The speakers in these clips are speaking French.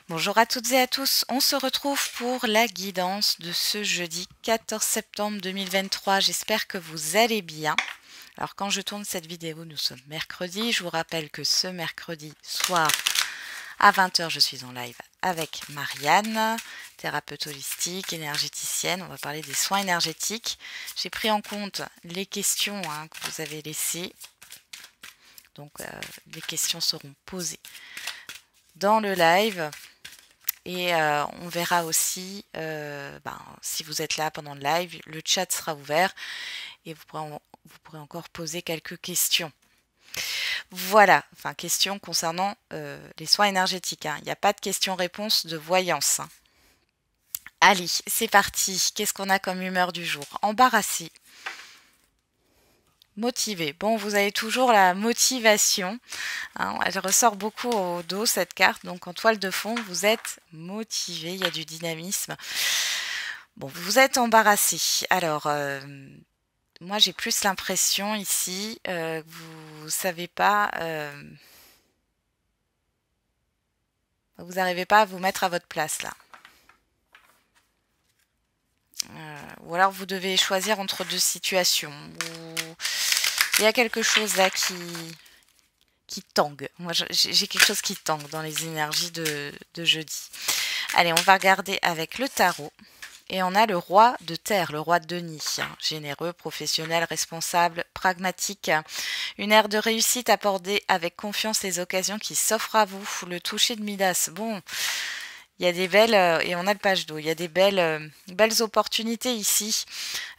Bonjour à toutes et à tous, on se retrouve pour la guidance de ce jeudi 14 septembre 2023. J'espère que vous allez bien. Alors quand je tourne cette vidéo, nous sommes mercredi. Je vous rappelle que ce mercredi soir à 20h, je suis en live avec Marianne, thérapeute holistique, énergéticienne. On va parler des soins énergétiques. J'ai pris en compte les questions que vous avez laissées. Donc les questions seront posées dans le live. Et on verra aussi, si vous êtes là pendant le live, le chat sera ouvert et vous pourrez encore poser quelques questions. Voilà, enfin questions concernant les soins énergétiques. Il n'y a pas de questions-réponses de voyance. Allez, c'est parti. Qu'est-ce qu'on a comme humeur du jour? Embarrassé. Motivé. Bon, vous avez toujours la motivation. Elle ressort beaucoup au dos, cette carte. Donc, en toile de fond, vous êtes motivé. Il y a du dynamisme. Bon, vous êtes embarrassé. Alors, moi, j'ai plus l'impression ici que vous savez pas... vous n'arrivez pas à vous mettre à votre place, là. Ou alors, vous devez choisir entre deux situations. Il y a quelque chose là qui tangue. Moi, j'ai quelque chose qui tangue dans les énergies de jeudi. Allez, on va regarder avec le tarot. Et on a le roi de terre, le roi de Denis. Généreux, professionnel, responsable, pragmatique. Une ère de réussite abordée avec confiance les occasions qui s'offrent à vous. Le toucher de Midas. Bon, il y a des belles... et on a le page d'eau. Il y a des belles opportunités ici.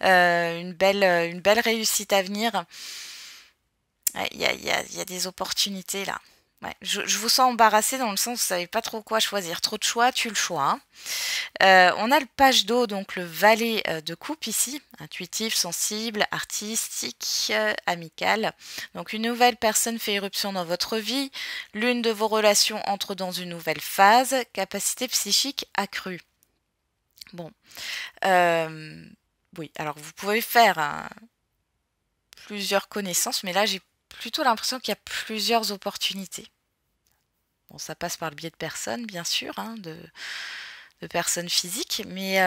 Une belle réussite à venir. Il y a des opportunités là. Ouais, je vous sens embarrassé dans le sens où vous ne savez pas trop quoi choisir. Trop de choix, tue le choix. On a le page d'eau, donc le valet de coupe ici. Intuitif, sensible, artistique, amical. Donc une nouvelle personne fait irruption dans votre vie. L'une de vos relations entre dans une nouvelle phase. Capacité psychique accrue. Bon. Oui, alors vous pouvez faire plusieurs connaissances, mais là j'ai plutôt l'impression qu'il y a plusieurs opportunités. Bon, ça passe par le biais de personnes, bien sûr, de personnes physiques, mais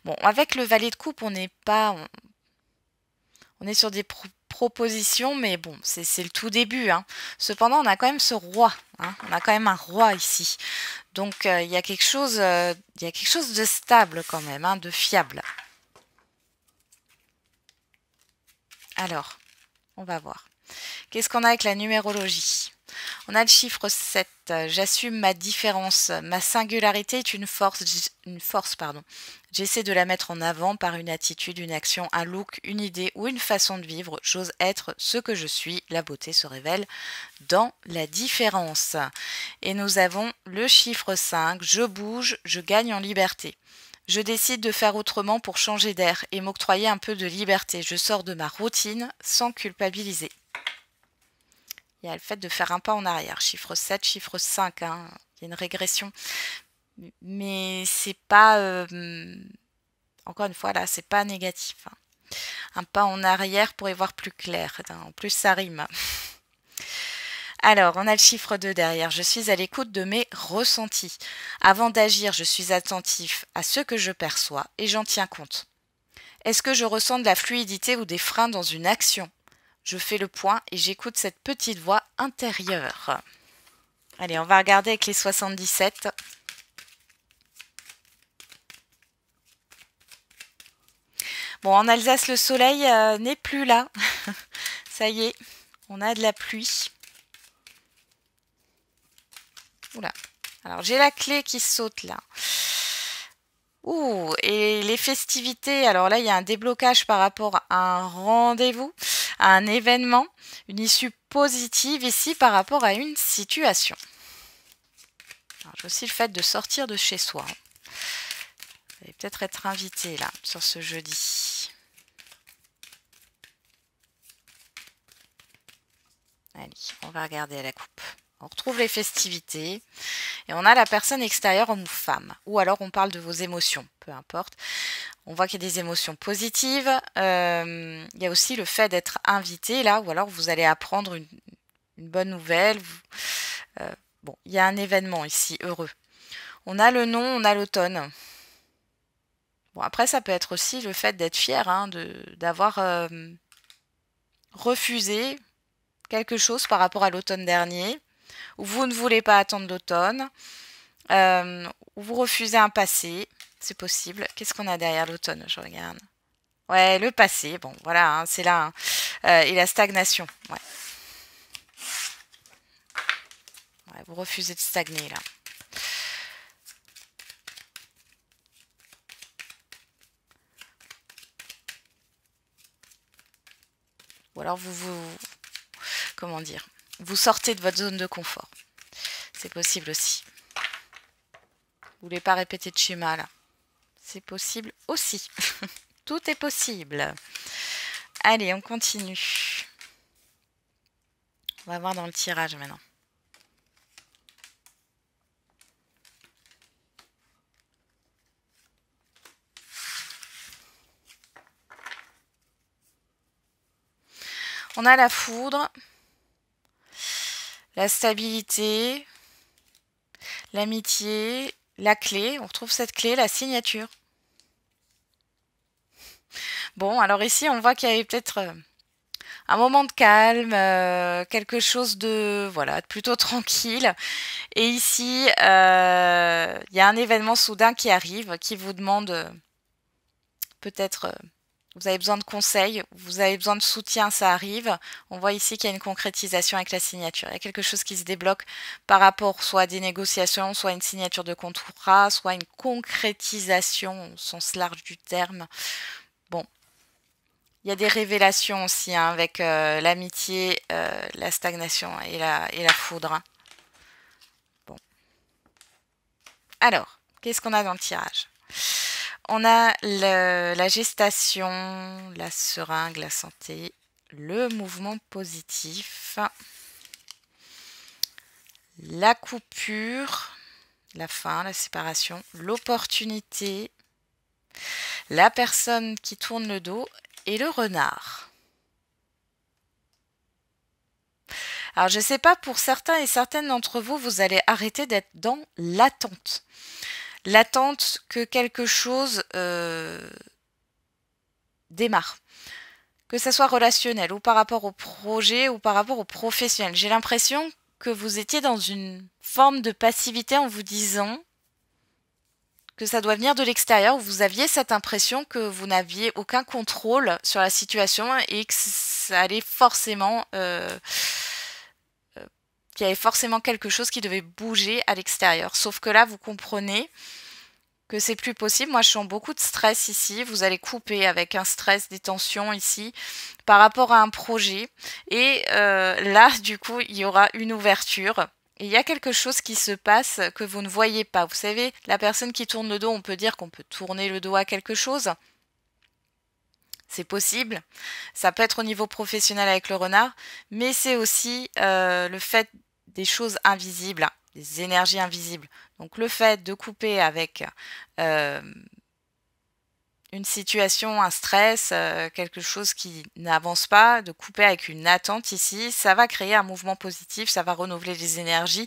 bon, avec le valet de coupe, on n'est pas... On est sur des propositions, mais bon, c'est le tout début. Cependant, on a quand même ce roi. On a quand même un roi ici. Donc, il y a quelque chose de stable quand même, de fiable. Alors, on va voir. Qu'est-ce qu'on a avec la numérologie? On a le chiffre 7. J'assume ma différence. Ma singularité est une force. J'essaie de la mettre en avant par une attitude, une action, un look, une idée ou une façon de vivre. J'ose être ce que je suis. La beauté se révèle dans la différence. Et nous avons le chiffre 5. Je bouge, je gagne en liberté. Je décide de faire autrement pour changer d'air et m'octroyer un peu de liberté. Je sors de ma routine sans culpabiliser. Il y a le fait de faire un pas en arrière. Chiffre 7, chiffre 5. Il y a une régression. Mais c'est pas... encore une fois, là, c'est pas négatif. Un pas en arrière pour y voir plus clair. En plus, ça rime. Alors, on a le chiffre 2 derrière. Je suis à l'écoute de mes ressentis. Avant d'agir, je suis attentif à ce que je perçois et j'en tiens compte. Est-ce que je ressens de la fluidité ou des freins dans une action? Je fais le point et j'écoute cette petite voix intérieure. Allez, on va regarder avec les 77. Bon, en Alsace, le soleil n'est plus là. Ça y est, on a de la pluie. Oula. Alors, j'ai la clé qui saute là. Ouh, et les festivités. Alors là, il y a un déblocage par rapport à un rendez-vous, à un événement, une issue positive ici par rapport à une situation. J'ai aussi le fait de sortir de chez soi. Vous allez peut-être être invité là, sur ce jeudi. Allez, on va regarder à la coupe. On retrouve les festivités et on a la personne extérieure homme ou femme. Ou alors on parle de vos émotions, peu importe. On voit qu'il y a des émotions positives. Il y a aussi le fait d'être invité là, ou alors vous allez apprendre une bonne nouvelle. Bon, il y a un événement ici, heureux. On a le non, on a l'automne. Bon, après, ça peut être aussi le fait d'être fier, hein, d'avoir refusé quelque chose par rapport à l'automne dernier, ou vous ne voulez pas attendre l'automne, ou vous refusez un passé, c'est possible. Qu'est-ce qu'on a derrière l'automne? Je regarde. Ouais, le passé, bon, voilà, hein, c'est là. Hein. Et la stagnation, ouais. Ouais, vous refusez de stagner, là. Ou alors comment dire, vous sortez de votre zone de confort. C'est possible aussi. Vous voulez pas répéter de schéma, là. C'est possible aussi. Tout est possible. Allez, on continue. On va voir dans le tirage maintenant. On a la foudre, la stabilité, l'amitié, la clé. On retrouve cette clé, la signature. Bon, alors ici, on voit qu'il y avait peut-être un moment de calme, quelque chose de voilà, de plutôt tranquille. Et ici, il y a un événement soudain qui arrive, qui vous demande peut-être vous avez besoin de conseils, vous avez besoin de soutien, ça arrive. On voit ici qu'il y a une concrétisation avec la signature. Il y a quelque chose qui se débloque par rapport soit à des négociations, soit à une signature de contrat, soit à une concrétisation au sens large du terme. Bon. Il y a des révélations aussi hein, avec l'amitié, la stagnation et la foudre. Hein. Bon. Alors, qu'est-ce qu'on a dans le tirage? On a la gestation, la seringue, la santé, le mouvement positif, la coupure, la fin, la séparation, l'opportunité, la personne qui tourne le dos et le renard. Alors je ne sais pas, pour certains et certaines d'entre vous, vous allez arrêter d'être dans l'attente. L'attente que quelque chose démarre. Que ça soit relationnel ou par rapport au projet ou par rapport au professionnel. J'ai l'impression que vous étiez dans une forme de passivité en vous disant que ça doit venir de l'extérieur, où vous aviez cette impression que vous n'aviez aucun contrôle sur la situation et que ça allait forcément... qu'il y avait forcément quelque chose qui devait bouger à l'extérieur. Sauf que là, vous comprenez que c'est plus possible. Moi, je sens beaucoup de stress ici. Vous allez couper avec un stress, des tensions ici par rapport à un projet. Et là, du coup, il y aura une ouverture. Et il y a quelque chose qui se passe que vous ne voyez pas. Vous savez, la personne qui tourne le dos, on peut dire qu'on peut tourner le dos à quelque chose. C'est possible. Ça peut être au niveau professionnel avec le renard. Mais c'est aussi le fait des choses invisibles, des énergies invisibles. Donc le fait de couper avec une situation, un stress, quelque chose qui n'avance pas, de couper avec une attente ici, ça va créer un mouvement positif, ça va renouveler les énergies.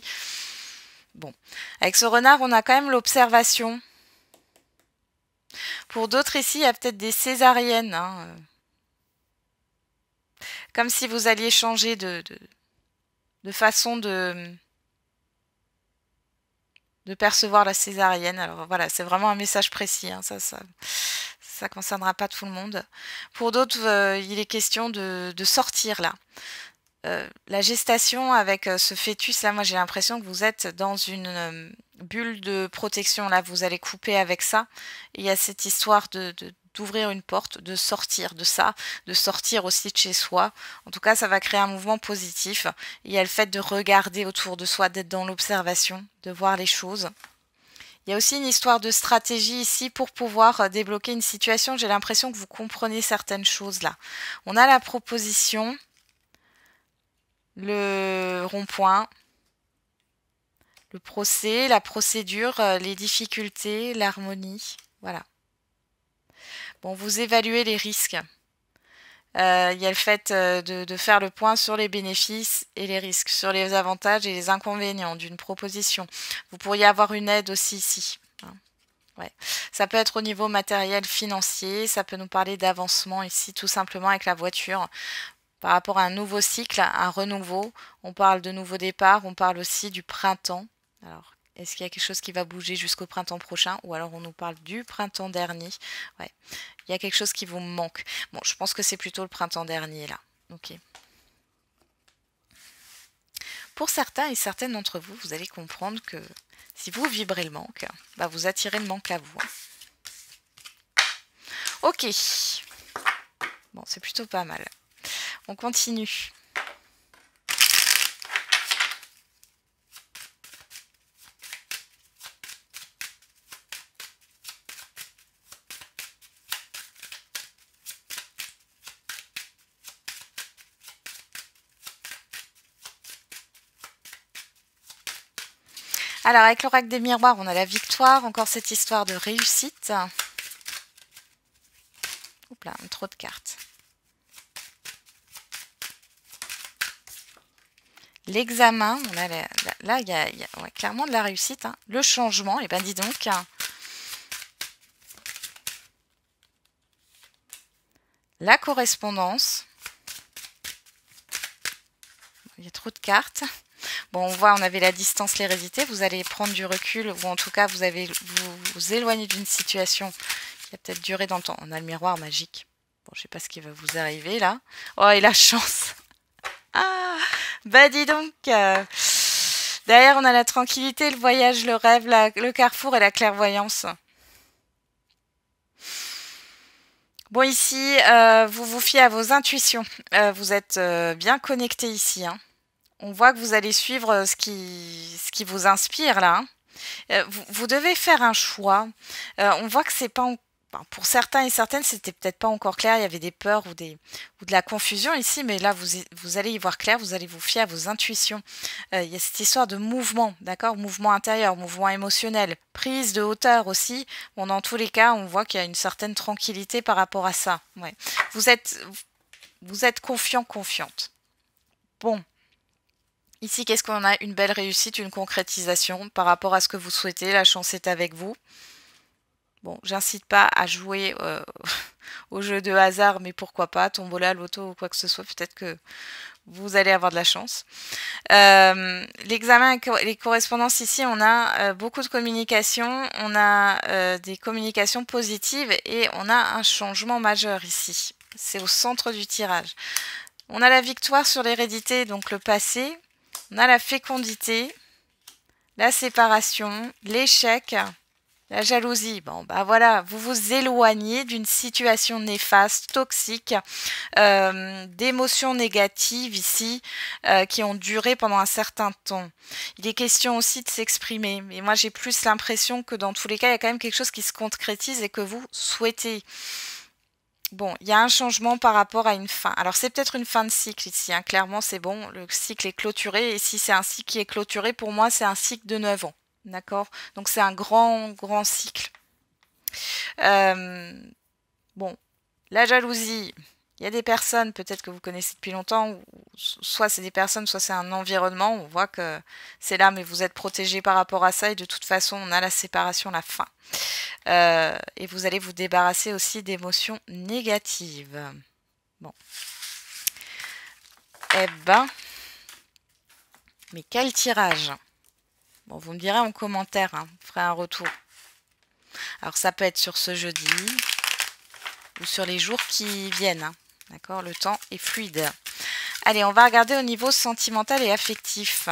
Bon, avec ce renard, on a quand même l'observation. Pour d'autres ici, il y a peut-être des césariennes. Hein, comme si vous alliez changer de façon de percevoir la césarienne. Alors voilà, c'est vraiment un message précis. Hein, ça concernera pas tout le monde. Pour d'autres, il est question de sortir là. La gestation avec ce fœtus là, moi j'ai l'impression que vous êtes dans une bulle de protection. Là, vous allez couper avec ça. Et il y a cette histoire d'ouvrir une porte, de sortir de ça, de sortir aussi de chez soi. En tout cas, ça va créer un mouvement positif. Il y a le fait de regarder autour de soi, d'être dans l'observation, de voir les choses. Il y a aussi une histoire de stratégie ici pour pouvoir débloquer une situation. J'ai l'impression que vous comprenez certaines choses là. On a la proposition, le rond-point, le procès, la procédure, les difficultés, l'harmonie. Voilà. Bon, vous évaluez les risques. Il y a le fait de faire le point sur les bénéfices et les risques, sur les avantages et les inconvénients d'une proposition. Vous pourriez avoir une aide aussi ici. Hein. Ouais. Ça peut être au niveau matériel, financier, ça peut nous parler d'avancement ici, tout simplement avec la voiture. Par rapport à un nouveau cycle, un renouveau, on parle de nouveau départ, on parle aussi du printemps. Alors, est-ce qu'il y a quelque chose qui va bouger jusqu'au printemps prochain ou alors on nous parle du printemps dernier? Ouais. Il y a quelque chose qui vous manque. Bon, je pense que c'est plutôt le printemps dernier là. Ok. Pour certains et certaines d'entre vous, vous allez comprendre que si vous vibrez le manque, bah vous attirez le manque à vous. Ok. Bon, c'est plutôt pas mal. On continue. Alors, avec l'oracle des miroirs, on a la victoire. Encore cette histoire de réussite. Oups là, trop de cartes. L'examen, là, il y a ouais, clairement de la réussite. Hein. Le changement, et ben dis donc. La correspondance. Il y a trop de cartes. Bon, on voit, on avait la distance, l'hérédité. Vous allez prendre du recul, ou en tout cas, vous vous éloigner d'une situation qui a peut-être duré dans le temps. On a le miroir magique. Bon, je sais pas ce qui va vous arriver là. Oh, et la chance. Ah, bah dis donc. Derrière, on a la tranquillité, le voyage, le rêve, le carrefour et la clairvoyance. Bon, ici, vous vous fiez à vos intuitions. Vous êtes bien connecté ici. Hein. On voit que vous allez suivre ce qui vous inspire là. Hein. Vous devez faire un choix. On voit que c'est pas pour certains et certaines, c'était peut-être pas encore clair. Il y avait des peurs ou de la confusion ici, mais là vous allez y voir clair. Vous allez vous fier à vos intuitions. Il y a cette histoire de mouvement, d'accord, mouvement intérieur, mouvement émotionnel, prise de hauteur aussi. Bon, dans tous les cas, on voit qu'il y a une certaine tranquillité par rapport à ça. Ouais. Vous êtes confiant, confiante. Bon. Ici, qu'est-ce qu'on a? Une belle réussite, une concrétisation par rapport à ce que vous souhaitez. La chance est avec vous. Bon, j'incite pas à jouer au jeu de hasard, mais pourquoi pas, tombola, loto ou quoi que ce soit. Peut-être que vous allez avoir de la chance. L'examen et les correspondances ici, on a beaucoup de communication. On a des communications positives et on a un changement majeur ici. C'est au centre du tirage. On a la victoire sur l'hérédité, donc le passé. On a la fécondité, la séparation, l'échec, la jalousie. Bon, bah voilà, vous vous éloignez d'une situation néfaste, toxique, d'émotions négatives ici, qui ont duré pendant un certain temps. Il est question aussi de s'exprimer. Mais moi, j'ai plus l'impression que dans tous les cas, il y a quand même quelque chose qui se concrétise et que vous souhaitez. Bon, il y a un changement par rapport à une fin. Alors, c'est peut-être une fin de cycle ici. Hein. Clairement, c'est bon. Le cycle est clôturé. Et si c'est un cycle qui est clôturé, pour moi, c'est un cycle de 9 ans. D'accord? Donc, c'est un grand, grand cycle. Bon, la jalousie. Il y a des personnes, peut-être que vous connaissez depuis longtemps, ou soit c'est des personnes, soit c'est un environnement. On voit que c'est là, mais vous êtes protégé par rapport à ça. Et de toute façon, on a la séparation, la fin. Et vous allez vous débarrasser aussi d'émotions négatives. Bon. Eh ben, mais quel tirage! Bon, vous me direz en commentaire, hein, vous ferez un retour. Alors ça peut être sur ce jeudi ou sur les jours qui viennent. Hein. D'accord? Le temps est fluide. Allez, on va regarder au niveau sentimental et affectif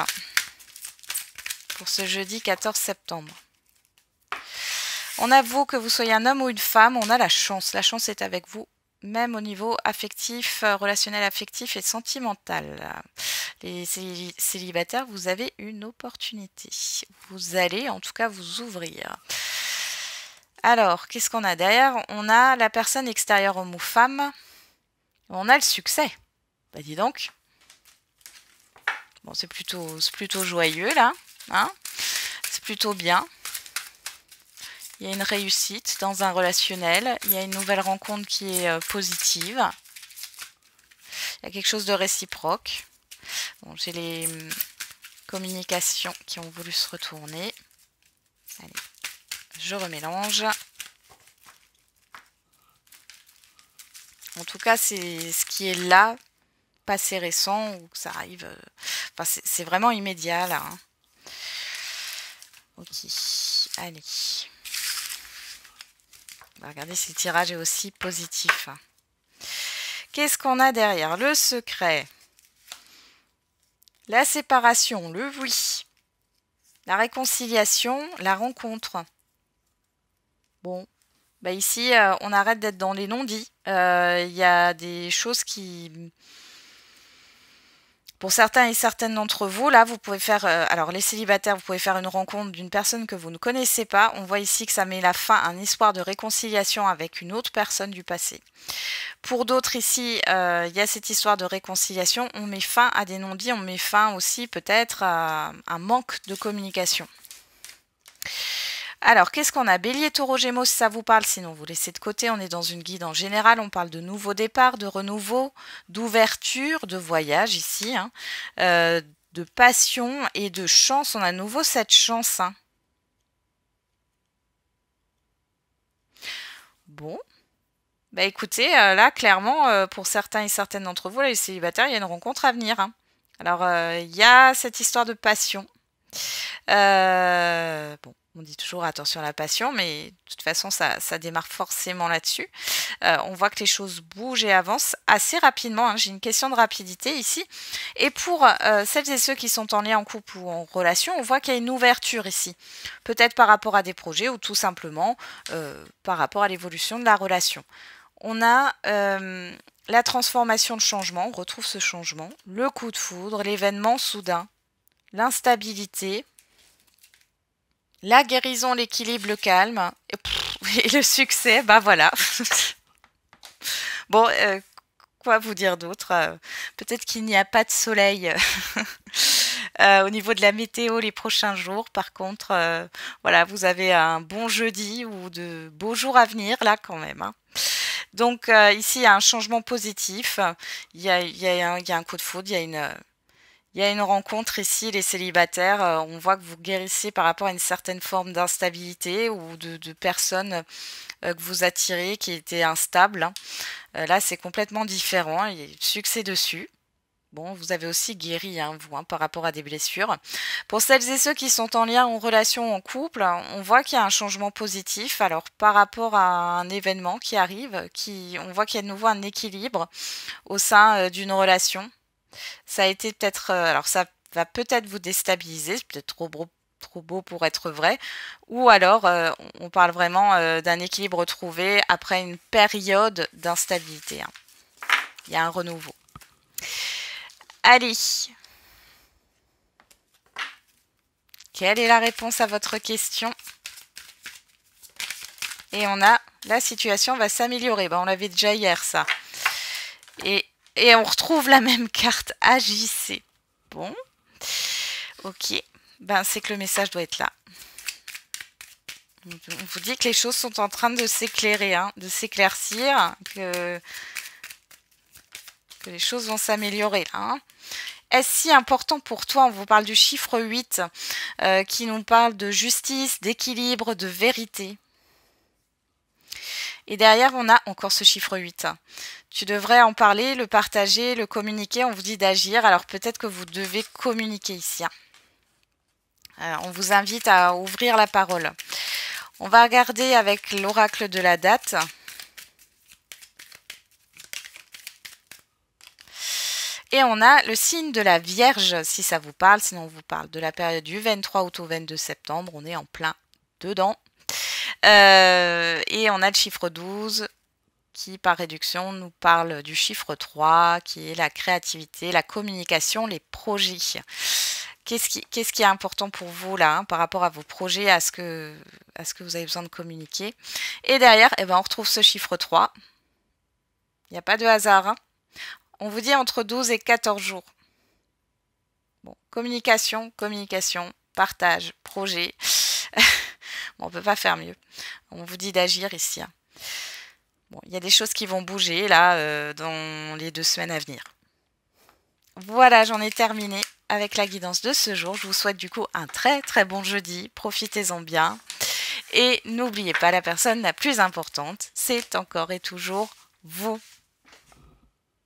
pour ce jeudi 14 septembre. On avoue que vous soyez un homme ou une femme, on a la chance. La chance est avec vous, même au niveau affectif, relationnel affectif et sentimental. Les célibataires, vous avez une opportunité. Vous allez en tout cas vous ouvrir. Alors, qu'est-ce qu'on a derrière? On a la personne extérieure homme ou femme. On a le succès. Bah dis donc. Bon, c'est plutôt joyeux là. Hein, c'est plutôt bien. Il y a une réussite dans un relationnel. Il y a une nouvelle rencontre qui est positive. Il y a quelque chose de réciproque. Bon, j'ai les communications qui ont voulu se retourner. Allez, je remélange. En tout cas, c'est ce qui est là, passé récent, ou que ça arrive. Enfin, c'est vraiment immédiat là. Hein. Ok, allez. On va regarder si le tirage est aussi positif. Qu'est-ce qu'on a derrière? Le secret. La séparation, le oui. La réconciliation, la rencontre. Bon, bah ici, on arrête d'être dans les non-dits. Il y a des choses qui... Pour certains et certaines d'entre vous, là, vous pouvez faire... alors, les célibataires, vous pouvez faire une rencontre d'une personne que vous ne connaissez pas. On voit ici que ça met la fin à un espoir de réconciliation avec une autre personne du passé. Pour d'autres ici, il y a cette histoire de réconciliation. On met fin à des non-dits. On met fin aussi peut-être à un manque de communication. Alors, qu'est-ce qu'on a? Bélier, Taureau, Gémeaux, si ça vous parle, sinon vous laissez de côté. On est dans une guide en général. On parle de nouveau départ, de renouveau, d'ouverture, de voyage ici, hein, de passion et de chance. On a à nouveau cette chance. Hein. Bon. Bah écoutez, là, clairement, pour certains et certaines d'entre vous, là, les célibataires, il y a une rencontre à venir. Hein. Alors, il y a cette histoire de passion. Bon. On dit toujours attention à la passion, mais de toute façon, ça démarre forcément là-dessus. On voit que les choses bougent et avancent assez rapidement. Hein. J'ai une question de rapidité ici. Et pour celles et ceux qui sont en lien en couple ou en relation, on voit qu'il y a une ouverture ici. Peut-être par rapport à des projets ou tout simplement par rapport à l'évolution de la relation. On a la transformation, le changement. On retrouve ce changement. Le coup de foudre, l'événement soudain, l'instabilité. La guérison, l'équilibre, le calme et le succès, bah voilà. Bon, quoi vous dire d'autre? Peut-être qu'il n'y a pas de soleil au niveau de la météo les prochains jours. Par contre, voilà, vous avez un bon jeudi ou de beaux jours à venir là quand même. Hein. Donc ici, il y a un changement positif. Il y a un coup de foudre, il y a une rencontre ici, les célibataires, on voit que vous guérissez par rapport à une certaine forme d'instabilité ou de personnes que vous attirez qui étaient instables. Hein. Là, c'est complètement différent, il y a succès dessus. Bon, vous avez aussi guéri, hein, vous, hein, par rapport à des blessures. Pour celles et ceux qui sont en lien, en relation, en couple, on voit qu'il y a un changement positif. Alors, par rapport à un événement qui arrive, on voit qu'il y a de nouveau un équilibre au sein d'une relation. Ça a été peut-être... alors ça va peut-être vous déstabiliser, c'est peut-être trop beau pour être vrai. Ou alors on parle vraiment d'un équilibre trouvé après une période d'instabilité. Hein. Il y a un renouveau. Allez. Quelle est la réponse à votre question? Et on a... La situation va s'améliorer. Ben, on l'avait déjà hier, ça. Et on retrouve la même carte, agissez. Bon. Ok. Ben, c'est que le message doit être là. On vous dit que les choses sont en train de s'éclairer, hein, de s'éclaircir, que les choses vont s'améliorer. Hein. Est-ce si important pour toi? On vous parle du chiffre 8 qui nous parle de justice, d'équilibre, de vérité. Et derrière, on a encore ce chiffre 8. Tu devrais en parler, le partager, le communiquer. On vous dit d'agir. Alors peut-être que vous devez communiquer ici. On vous invite à ouvrir la parole. On va regarder avec l'oracle de la date. Et on a le signe de la Vierge, si ça vous parle. Sinon, on vous parle de la période du 23 août au 22 septembre. On est en plein dedans. Et on a le chiffre 12 qui, par réduction, nous parle du chiffre 3, qui est la créativité, la communication, les projets. Qu'est-ce qui est important pour vous là, hein, par rapport à vos projets, à ce que vous avez besoin de communiquer? Et derrière, eh ben, on retrouve ce chiffre 3. Il n'y a pas de hasard. Hein. On vous dit entre 12 et 14 jours. Bon, communication, partage, projet. Bon, on ne peut pas faire mieux. On vous dit d'agir ici. Bon, il y a des choses qui vont bouger là dans les 2 semaines à venir. Voilà, j'en ai terminé avec la guidance de ce jour. Je vous souhaite du coup un très très bon jeudi. Profitez-en bien. Et n'oubliez pas, la personne la plus importante, c'est encore et toujours vous.